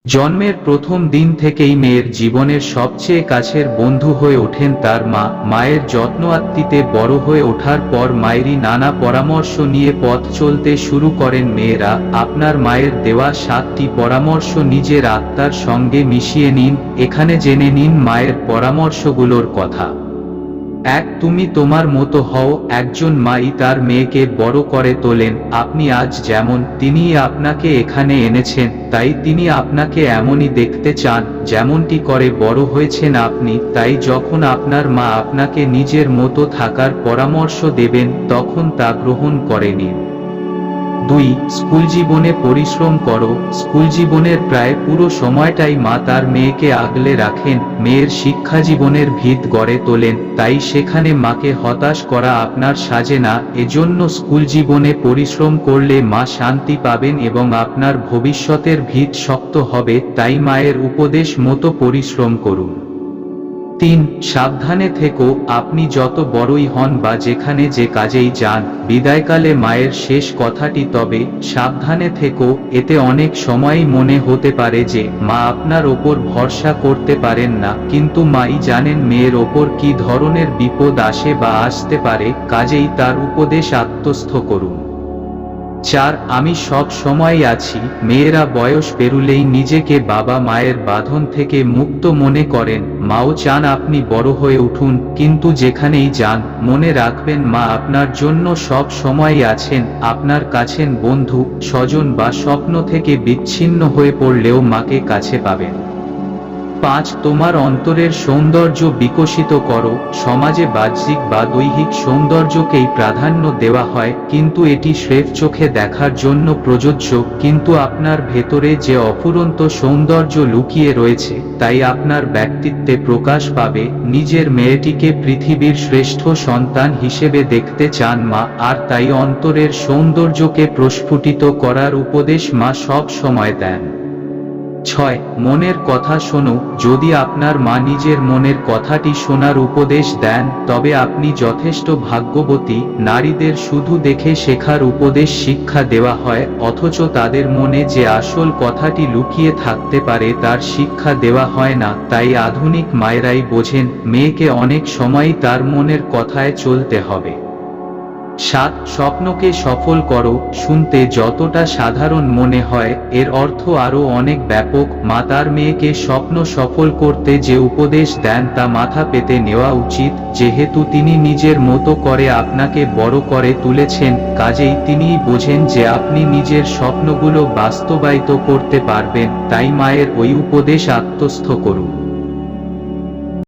জন্মের প্রথম দিন থেকেই মেয়ের জীবনের সবচেয়ে কাছের বন্ধু হয়ে ওঠেন তার মা। মায়ের যত্নআত্তিতে বড় হয়ে ওঠার পর মায়েরই নানা পরামর্শ নিয়ে পথ চলতে শুরু করেন মেয়েরা। আপনার মায়ের দেওয়া 7টি পরামর্শ নিজের আত্মার সঙ্গে মিশিয়ে নিন। এখানে জেনে নিন মায়ের পরামর্শগুলোর কথা। 1. তুমি তোমার মতো হও। একজন মাই তার মেয়েকে বড় করে তোলেন। আপনি আজ যেমন, তিনিই আপনাকে এখানে এনেছেন, তাই তিনি আপনাকে এমনই দেখতে চান যেমনটি করে বড় হয়েছেন আপনি। তাই যখন আপনার মা আপনাকে নিজের মতো থাকার পরামর্শ দেবেন তখন তা গ্রহণ করে নিন। 2. স্কুল জীবনে পরিশ্রম করো। স্কুল জীবনের প্রায় পুরো সময়টাই মা তার মেয়েকে আগলে রাখেন, মেয়ের শিক্ষা জীবনের ভিত গড়ে তোলেন। তাই সেখানে মাকে হতাশ করা আপনার সাজে না। এজন্য স্কুল জীবনে পরিশ্রম করলে মা শান্তি পাবেন এবং আপনার ভবিষ্যতের ভিত শক্ত হবে। তাই মায়ের উপদেশ মতো পরিশ্রম করুন। 3. সাবধানে থেকো। আপনি যত বড়ই হন বা যেখানে যে কাজেই যান, বিদায়কালে মায়ের শেষ কথাটি তবে সাবধানে থেকো। এতে অনেক সময়ই মনে হতে পারে যে মা আপনার ওপর ভরসা করতে পারেন না, কিন্তু মাই জানেন মেয়ের ওপর কি ধরনের বিপদ আসে বা আসতে পারে, কাজেই তার উপদেশ আত্মস্থ করুন। 4. আমি সব সময় আছি। মেয়েরা বয়স পেরুলেই নিজেকে বাবা মায়ের বাঁধন থেকে মুক্ত মনে করেন। মাও চান আপনি বড় হয়ে উঠুন, কিন্তু যেখানেই যান মনে রাখবেন মা আপনার জন্য সব সময় আছেন। আপনার কাছের বন্ধু, স্বজন বা স্বপ্ন থেকে বিচ্ছিন্ন হয়ে পড়লেও মাকে কাছে পাবেন। 5. তোমার অন্তরের সৌন্দর্য বিকশিত করো। সমাজে বাহ্যিক বা দৈহিক সৌন্দর্যকেই প্রাধান্য দেওয়া হয়, কিন্তু এটি স্রেফ চোখে দেখার জন্য প্রযোজ্য। কিন্তু আপনার ভেতরে যে অফুরন্ত সৌন্দর্য লুকিয়ে রয়েছে তাই আপনার ব্যক্তিত্বে প্রকাশ পাবে। নিজের মেয়েটিকে পৃথিবীর শ্রেষ্ঠ সন্তান হিসেবে দেখতে চান মা, আর তাই অন্তরের সৌন্দর্যকে প্রস্ফুটিত করার উপদেশ মা সব সময় দেন। 6. মনের কথা শোনো। যদি আপনার মা নিজের মনের কথাটি শোনার উপদেশ দেন তবে আপনি যথেষ্ট ভাগ্যবতী। নারীদের শুধু দেখে শেখার উপদেশ শিক্ষা দেওয়া হয়, অথচ তাদের মনে যে আসল কথাটি লুকিয়ে থাকতে পারে তার শিক্ষা দেওয়া হয় না। তাই আধুনিক মায়েরাই বোঝেন মেয়েকে অনেক সময়ই তার মনের কথায় চলতে হবে। 7. স্বপ্নকে সফল করো। শুনতে যতটা সাধারণ মনে হয় এর অর্থ আরো অনেক ব্যাপক। মা তার মেয়েকে স্বপ্ন সফল করতে যে উপদেশ দেন তা মাথা পেতে নেওয়া উচিত। যেহেতু তিনি নিজের মতো করে আপনাকে বড় করে তুলেছেন, কাজেই তিনিই বোঝেন যে আপনি নিজের স্বপ্নগুলো বাস্তবায়িত করতে পারবেন। তাই মায়ের ওই উপদেশ আত্মস্থ করুন।